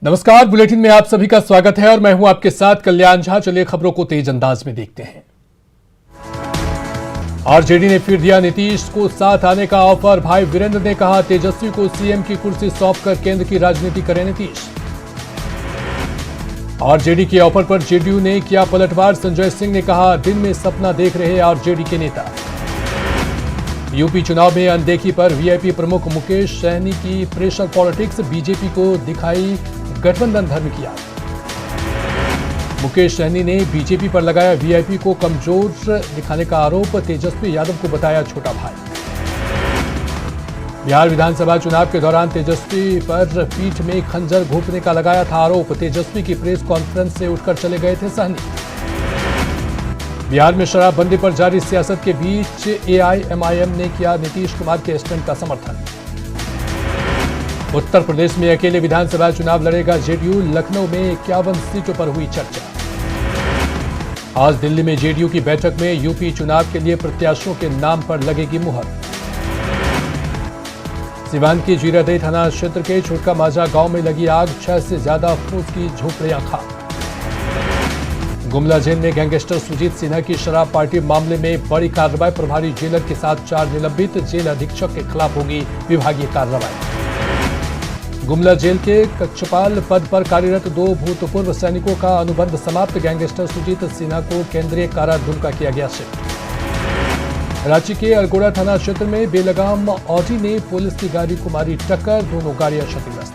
नमस्कार, बुलेटिन में आप सभी का स्वागत है और मैं हूं आपके साथ कल्याण झा। चलिए खबरों को तेज अंदाज में देखते हैं। आरजेडी ने फिर दिया नीतीश को साथ आने का ऑफर। भाई वीरेंद्र ने कहा तेजस्वी को सीएम की कुर्सी सौंपकर केंद्र की राजनीति करें नीतीश। आरजेडी के ऑफर पर जेडीयू ने किया पलटवार। संजय सिंह ने कहा दिन में सपना देख रहे आरजेडी के नेता। यूपी चुनाव में अनदेखी पर वीआईपी प्रमुख मुकेश सहनी की प्रेशर पॉलिटिक्स। बीजेपी को दिखाई गठबंधन धर्म की आग। मुकेश सहनी ने बीजेपी पर लगाया वीआईपी को कमजोर दिखाने का आरोप। तेजस्वी यादव को बताया छोटा भाई। बिहार विधानसभा चुनाव के दौरान तेजस्वी पर पीठ में खंजर घोंपने का लगाया था आरोप। तेजस्वी की प्रेस कॉन्फ्रेंस से उठकर चले गए थे सहनी। बिहार में शराबबंदी पर जारी सियासत के बीच एआईएमआईएम ने किया नीतीश कुमार के स्टैंड का समर्थन। उत्तर प्रदेश में अकेले विधानसभा चुनाव लड़ेगा जेडीयू। लखनऊ में 51 सीटों पर हुई चर्चा। आज दिल्ली में जेडीयू की बैठक में यूपी चुनाव के लिए प्रत्याशियों के नाम पर लगेगी मुहर। सिवान के जीरादेई थाना क्षेत्र के छोटका माझा गांव में लगी आग। 6 से ज्यादा फूस की झोपड़ियां खाक। गुमला जेल में गैंगस्टर सुजीत सिन्हा की शराब पार्टी मामले में बड़ी कार्रवाई। प्रभारी जेलर के साथ 4 निलंबित। जेल अधीक्षक के खिलाफ होगी विभागीय कार्रवाई। गुमला जेल के कक्षपाल पद पर कार्यरत 2 भूतपूर्व सैनिकों का अनुबंध समाप्त। गैंगस्टर सुजीत सिन्हा को केंद्रीय कारा दुमका किया गया शिफ्ट। रांची के अरगोड़ा थाना क्षेत्र में बेलगाम ऑडी ने पुलिस की गाड़ी को मारी टक्कर। दोनों गाड़ियां क्षतिग्रस्त।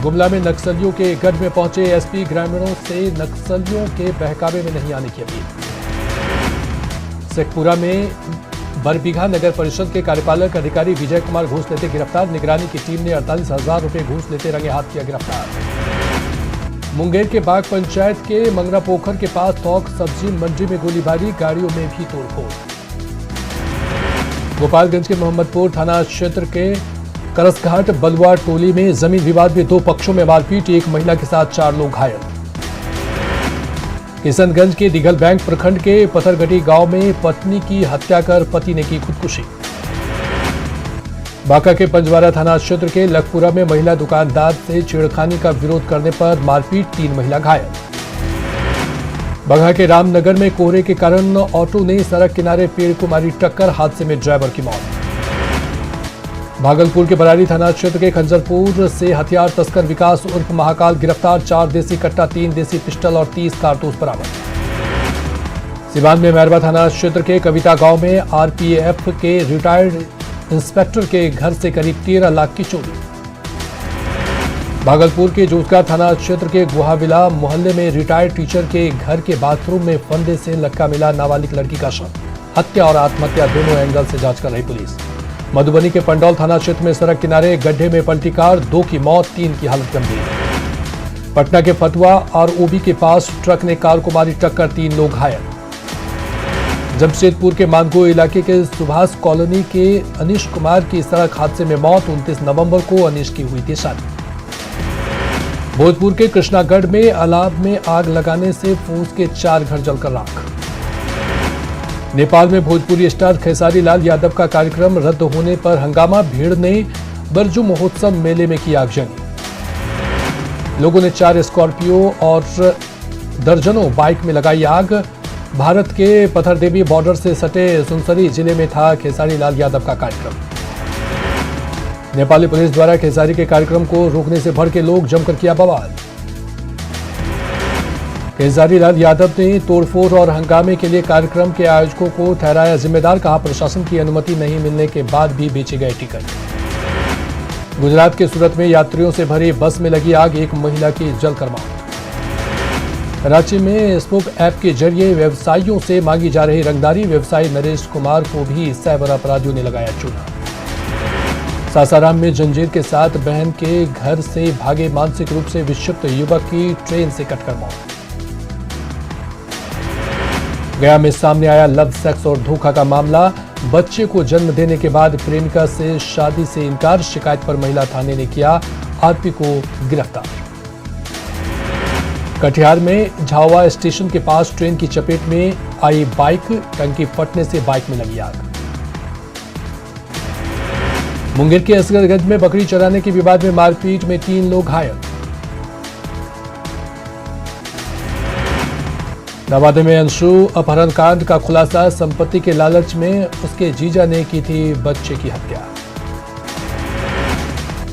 गुमला में नक्सलियों के गढ़ में पहुंचे एसपी। ग्रामीणों से नक्सलियों के बहकावे में नहीं आने की अपील। शेखपुरा में बरबीघा नगर परिषद के कार्यपालक अधिकारी विजय कुमार घूस लेते गिरफ्तार। निगरानी की टीम ने 48,000 रुपए घूस लेते रंगे हाथ किया गिरफ्तार। मुंगेर के बाग पंचायत के मंगरा पोखर के पास थोक सब्जी मंडी में गोलीबारी। गाड़ियों में भी तोड़फोड़। गोपालगंज के मोहम्मदपुर थाना क्षेत्र के करसघाट बलुआ टोली में जमीन विवाद में 2 पक्षों में मारपीट। एक महिला के साथ 4 लोग घायल। किशनगंज के दिघल बैंक प्रखंड के पथरगटी गांव में पत्नी की हत्या कर पति ने की खुदकुशी। बांका के पंजवारा थाना क्षेत्र के लखपुरा में महिला दुकानदार से छेड़खानी का विरोध करने पर मारपीट। 3 महिला घायल। बगहा के रामनगर में कोहरे के कारण ऑटो ने सड़क किनारे पेड़ को मारी टक्कर। हादसे में ड्राइवर की मौत। भागलपुर के बरारी थाना क्षेत्र के खंजरपुर से हथियार तस्कर विकास उर्फ महाकाल गिरफ्तार। 4 देसी कट्टा, 3 देसी पिस्टल और 30 कारतूस बरामद। सिवान में मैरवा थाना क्षेत्र के कविता गांव में आरपीएफ के रिटायर्ड इंस्पेक्टर के घर से करीब 13 लाख की चोरी। भागलपुर के जोसगा थाना क्षेत्र के गुहाविला मोहल्ले में रिटायर्ड टीचर के घर के बाथरूम में फंदे से लटका मिला नाबालिग लड़की का शव। हत्या और आत्महत्या दोनों एंगल से जांच कर रही पुलिस। मधुबनी के पंडौल थाना क्षेत्र में सड़क किनारे गड्ढे में पलटी कार। 2 की मौत, 3 की हालत गंभीर। पटना के फतुआ और ओबी के पास ट्रक ने कार को मारी टक्कर। 3 लोग घायल। जमशेदपुर के मानगो इलाके के सुभाष कॉलोनी के अनिश कुमार की सड़क हादसे में मौत। 29 नवंबर को अनिश की हुई थी शादी। भोजपुर के कृष्णागढ़ में अलाव में आग लगाने से फूस के 4 घर जलकर राख। नेपाल में भोजपुरी स्टार खेसारी लाल यादव का कार्यक्रम रद्द होने पर हंगामा। भीड़ ने बरजू महोत्सव मेले में की आगजनी। लोगों ने 4 स्कॉर्पियो और दर्जनों बाइक में लगाई आग। भारत के पथरदेवी बॉर्डर से सटे सुनसरी जिले में था खेसारी लाल यादव का कार्यक्रम। नेपाली पुलिस द्वारा खेसारी के कार्यक्रम को रोकने से भड़के लोग जमकर किया बवाल। खेसारी लाल यादव ने तोड़फोड़ और हंगामे के लिए कार्यक्रम के आयोजकों को ठहराया जिम्मेदार। कहा प्रशासन की अनुमति नहीं मिलने के बाद भी बेचे गए टिकट। गुजरात के सूरत में यात्रियों से भरी बस में लगी आग। 1 महिला की जलकर मौत। रांची में स्पोक ऐप के जरिए व्यवसायियों से मांगी जा रही रंगदारी। व्यवसायी नरेश कुमार को भी साइबर अपराधियों ने लगाया चूना। सासाराम में जंजीर के साथ बहन के घर से भागे मानसिक रूप से विक्षिप्त युवक की ट्रेन से कटकर मौत। गया में सामने आया लव सेक्स और धोखा का मामला। बच्चे को जन्म देने के बाद प्रेमिका से शादी से इनकार। शिकायत पर महिला थाने ने किया आरोपी को गिरफ्तार। कटिहार में झावा स्टेशन के पास ट्रेन की चपेट में आई बाइक। टंकी फटने से बाइक में लगी आग। मुंगेर के असगरगंज में बकरी चराने के विवाद में मारपीट में 3 लोग घायल। नवादा में अंशु अपहरण कांड का खुलासा, संपत्ति के लालच में उसके जीजा ने की थी बच्चे की हत्या।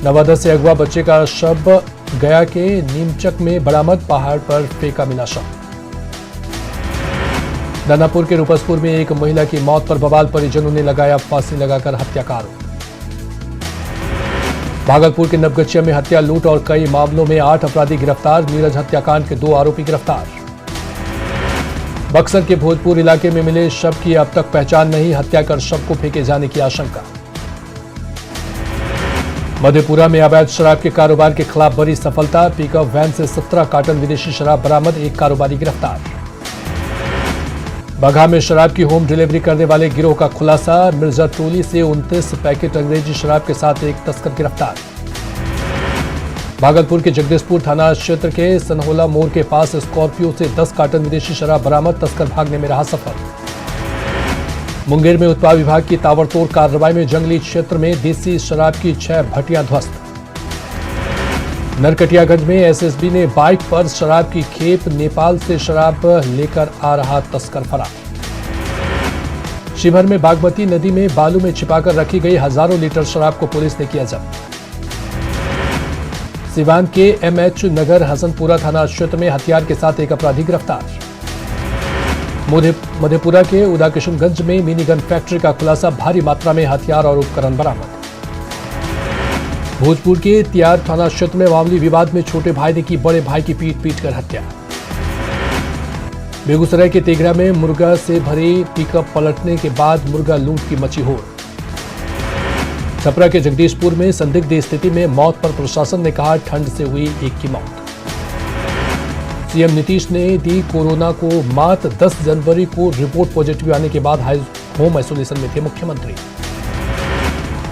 नवादा से अगवा बच्चे का शव गया के नीमचक में बरामद, पहाड़ पर फेंका मिला शव। दानापुर के रूपसपुर में एक महिला की मौत पर बवाल, परिजनों ने लगाया फांसी लगाकर हत्या का आरोप। भागलपुर के नवगछिया में हत्या, लूट और कई मामलों में 8 अपराधी गिरफ्तार, नीरज हत्याकांड के 2 आरोपी गिरफ्तार। बक्सर के भोजपुर इलाके में मिले शव की अब तक पहचान नहीं, हत्या कर शव को फेंके जाने की आशंका। मधेपुरा में अवैध शराब के कारोबार के खिलाफ बड़ी सफलता, पिकअप वैन से 17 कार्टन विदेशी शराब बरामद, 1 कारोबारी गिरफ्तार। बगहा में शराब की होम डिलीवरी करने वाले गिरोह का खुलासा, मिर्जा टोली से 29 पैकेट अंग्रेजी शराब के साथ एक तस्कर गिरफ्तार। भागलपुर के जगदीशपुर थाना क्षेत्र के सनहोला मोड़ के पास स्कॉर्पियो से 10 कार्टन विदेशी शराब बरामद, तस्कर भागने में रहा सफल। मुंगेर में उत्पाद विभाग की ताबड़तोड़ कार्रवाई में जंगली क्षेत्र में देसी शराब की 6 भट्टियां ध्वस्त। नरकटियागंज में एसएसबी ने बाइक पर शराब की खेप, नेपाल से शराब लेकर आ रहा तस्कर फरार। शिवहर में बागमती नदी में बालू में छिपाकर रखी गई हजारों लीटर शराब को पुलिस ने किया जब्त। सिवान के एमएच नगर हसनपुरा थाना क्षेत्र में हथियार के साथ एक अपराधी गिरफ्तार। मधेपुरा के उदाकिशुनगंज में मिनी गन फैक्ट्री का खुलासा, भारी मात्रा में हथियार और उपकरण बरामद। भोजपुर के तियार थाना क्षेत्र में मामूली विवाद में छोटे भाई ने की बड़े भाई की पीट कर हत्या। बेगूसराय के तेघड़ा में मुर्गा से भरी पिकअप पलटने के बाद मुर्गा लूट की मची होड़। छपरा के जगदीशपुर में संदिग्ध स्थिति में मौत पर प्रशासन ने कहा, ठंड से हुई एक की मौत। सीएम नीतीश ने दी कोरोना को मात, 10 जनवरी को रिपोर्ट पॉजिटिव आने के बाद होम आइसोलेशन में थे मुख्यमंत्री।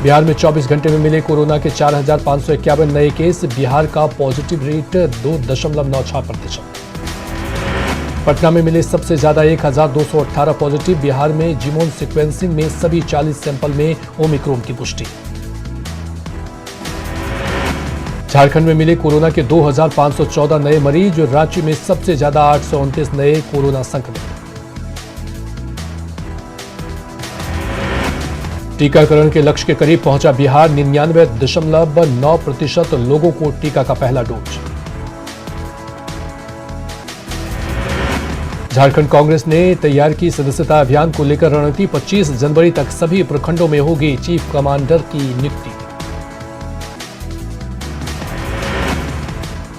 बिहार में 24 घंटे में मिले कोरोना के 4,551 नए केस, बिहार का पॉजिटिव रेट 2.96%। पटना में मिले सबसे ज्यादा 1,218 पॉजिटिव, बिहार में जीनोम सीक्वेंसिंग में सभी 40 सैंपल में ओमिक्रॉन की पुष्टि। झारखंड में मिले कोरोना के 2,514 नए मरीज, रांची में सबसे ज्यादा 829 नए कोरोना संक्रमित। टीकाकरण के लक्ष्य के करीब पहुंचा बिहार, 99.9% लोगों को टीका का पहला डोज। झारखंड कांग्रेस ने तैयार की सदस्यता अभियान को लेकर रणनीति, 25 जनवरी तक सभी प्रखंडों में होगी चीफ कमांडर की नियुक्ति।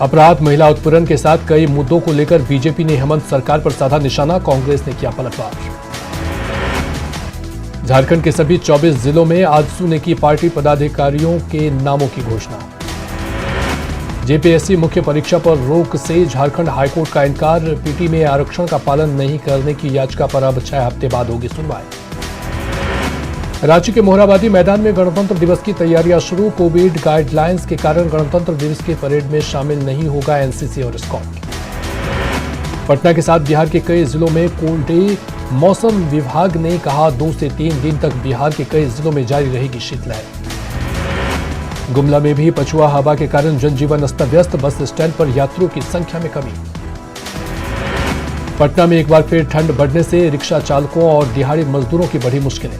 अपराध, महिला उत्पीड़न के साथ कई मुद्दों को लेकर बीजेपी ने हेमंत सरकार पर साधा निशाना, कांग्रेस ने किया पलटवार। झारखंड के सभी 24 जिलों में आजसू ने की पार्टी पदाधिकारियों के नामों की घोषणा। जेपीएससी मुख्य परीक्षा पर रोक से झारखंड हाईकोर्ट का इनकार, पीटी में आरक्षण का पालन नहीं करने की याचिका पर अब 6 हफ्ते बाद होगी सुनवाई। रांची के मोहराबादी मैदान में गणतंत्र दिवस की तैयारियां शुरू, कोविड गाइडलाइंस के कारण गणतंत्र दिवस के परेड में शामिल नहीं होगा एनसीसी और स्काउट। पटना के साथ बिहार के कई जिलों में कोल्ड डे, मौसम विभाग ने कहा 2 से 3 दिन तक बिहार के कई जिलों में जारी रहेगी शीतलहर। गुमला में भी पछुआ हवा के कारण जनजीवन अस्त व्यस्त, बस स्टैंड पर यात्रियों की संख्या में कमी। पटना में एक बार फिर ठंड बढ़ने से रिक्शा चालकों और दिहाड़ी मजदूरों की बढ़ी मुश्किलें।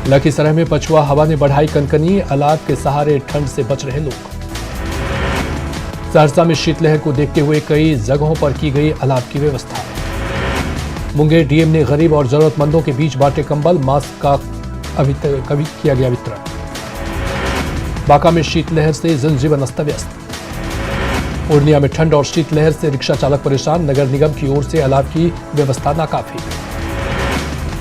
लखीसराय में पछुआ हवा ने बढ़ाई कनकनी, अलाव के सहारे ठंड से बच रहे लोग। सहरसा में शीतलहर को देखते हुए कई जगहों पर की गई अलाव की व्यवस्था। मुंगेर डीएम ने गरीब और जरूरतमंदों के बीच बांटे कंबल, मास्क का कभी किया गया वितरण। बांका में शीतलहर से जनजीवन अस्त व्यस्त। पूर्णिया में ठंड और शीतलहर से रिक्शा चालक परेशान, नगर निगम की ओर से अलाव की व्यवस्था नाकाफी।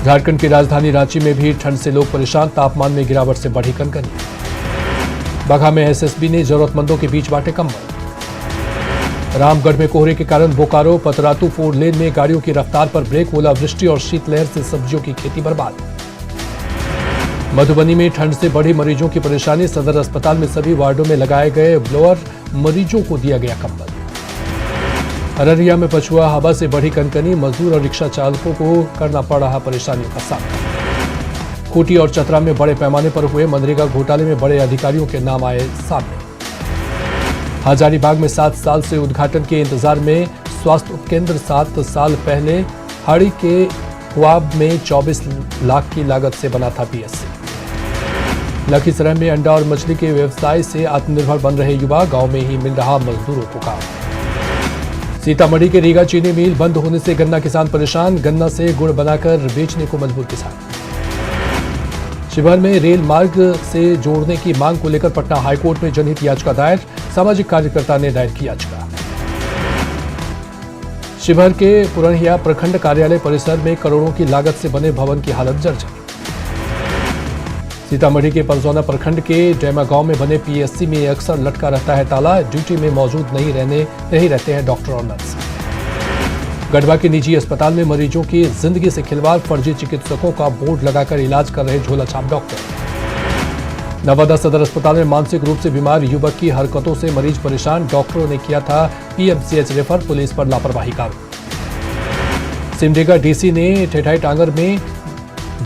झारखंड की राजधानी रांची में भी ठंड से लोग परेशान, तापमान में गिरावट से बढ़ी कनकनी। बगहा में एसएसबी ने जरूरतमंदों के बीच बांटे कंबल। रामगढ़ में कोहरे के कारण बोकारो पतरातू 4 लेन में गाड़ियों की रफ्तार पर ब्रेक, ओलावृष्टि और शीतलहर से सब्जियों की खेती बर्बाद। मधुबनी में ठंड से बढ़ी मरीजों की परेशानी, सदर अस्पताल में सभी वार्डों में लगाए गए ब्लोअर, मरीजों को दिया गया कंबल। अररिया में पछुआ हवा से बढ़ी कनकनी, मजदूर और रिक्शा चालकों को करना पड़ रहा परेशानियों का सामना। खूंटी और चतरा में बड़े पैमाने पर हुए मनरेगा घोटाले में बड़े अधिकारियों के नाम आए सामने। हजारीबाग में 7 साल से उद्घाटन के इंतजार में स्वास्थ्य उपकेंद्र 7 साल पहले हाड़ी के खुआब में 24 लाख की लागत से बना था पीएससी। लखीसराय में अंडा और मछली के व्यवसाय से आत्मनिर्भर बन रहे युवा, गांव में ही मिल रहा मजदूरों को काम। सीतामढ़ी के रीगा चीनी मिल बंद होने से गन्ना किसान परेशान, गन्ना से गुड़ बनाकर बेचने को मजबूर किसान। शिवहर में रेल मार्ग से जोड़ने की मांग को लेकर पटना हाईकोर्ट में जनहित याचिका दायर, सामाजिक कार्यकर्ता ने दायर की याचिका। शिवहर के पुरनिया प्रखंड कार्यालय परिसर में करोड़ों की लागत से बने भवन की हालत जर्जर। सीतामढ़ी के परसौना प्रखंड के डैमा गांव में बने पीएससी में अक्सर लटका रहता है ताला, ड्यूटी में मौजूद नहीं रहते हैं डॉक्टर और नर्स। गढ़वा के निजी अस्पताल में मरीजों की जिंदगी से खिलवाड़, फर्जी चिकित्सकों का बोर्ड लगाकर इलाज कर रहे झोला छाप डॉक्टर। नवादा सदर अस्पताल में मानसिक रूप से बीमार युवक की हरकतों से मरीज परेशान, डॉक्टरों ने किया था पीएमसीएच रेफर, पुलिस पर लापरवाही का आरोप। सिमडेगा डीसी ने ठेठाई टांगर में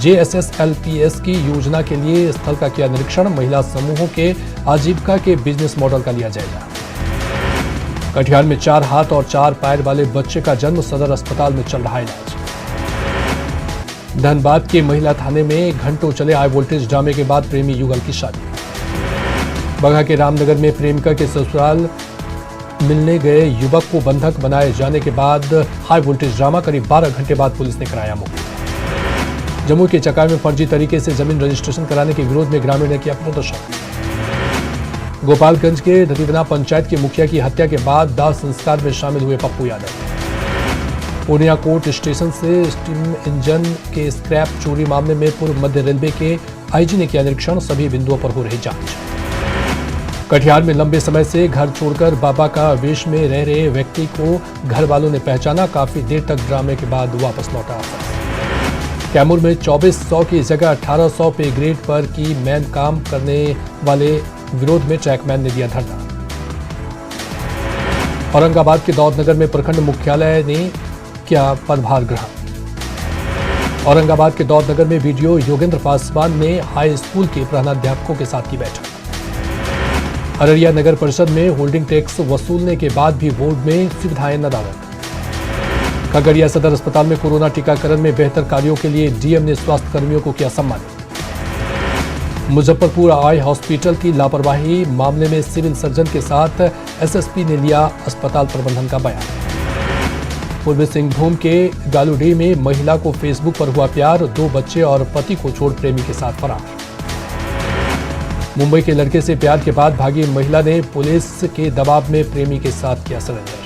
JSSLPS की योजना के लिए स्थल का किया निरीक्षण, महिला समूहों के आजीविका के बिजनेस मॉडल का लिया जायजा। कटिहार में 4 हाथ और 4 पैर वाले बच्चे का जन्म, सदर अस्पताल में चल रहा इलाज। धनबाद के महिला थाने में घंटों चले हाई वोल्टेज ड्रामे के बाद प्रेमी युगल की शादी। बगहा के रामनगर में प्रेमिका के ससुराल मिलने गए युवक को बंधक बनाए जाने के बाद हाई वोल्टेज ड्रामा, करीब 12 घंटे बाद पुलिस ने कराया मुक्त। जम्मू के चकाई में फर्जी तरीके से जमीन रजिस्ट्रेशन कराने के विरोध में ग्रामीण ने किया प्रदर्शन। गोपालगंज के धतीवना पंचायत के मुखिया की हत्या के बाद दाह संस्कार में शामिल हुए पप्पू यादव। पूर्णिया कोर्ट स्टेशन से स्टीम इंजन के स्क्रैप चोरी मामले में पूर्व मध्य रेलवे के आईजी ने किया निरीक्षण, सभी बिंदुओं पर हो रही जांच। कटिहार में लंबे समय से घर छोड़कर बाबा का वेश में रह रहे व्यक्ति को घर वालों ने पहचाना, काफी देर तक ड्रामे के बाद वापस लौटा। कैमूर में 2400 की जगह 1800 पे ग्रेड पर की मैन काम करने वाले विरोध में ट्रैकमैन ने दिया धरना। औरंगाबाद के दौलतनगर में प्रखंड मुख्यालय ने किया पदभार ग्रहण। औरंगाबाद के दौलतनगर में बीडीओ योगेंद्र पासवान ने हाई स्कूल के प्रधानाध्यापकों के साथ की बैठक। अररिया नगर परिषद में होल्डिंग टैक्स वसूलने के बाद भी बोर्ड में सुविधाएं नदारद। खगड़िया सदर अस्पताल में कोरोना टीकाकरण में बेहतर कार्यों के लिए डीएम ने स्वास्थ्य कर्मियों को किया सम्मानित। मुजफ्फरपुर आई हॉस्पिटल की लापरवाही मामले में सिविल सर्जन के साथ एसएसपी ने लिया अस्पताल प्रबंधन का बयान। पूर्वी सिंहभूम के गालूडीह में महिला को फेसबुक पर हुआ प्यार, 2 बच्चे और पति को छोड़ प्रेमी के साथ फरार। मुंबई के लड़के से प्यार के बाद भागी महिला ने पुलिस के दबाव में प्रेमी के साथ किया सरेंडर।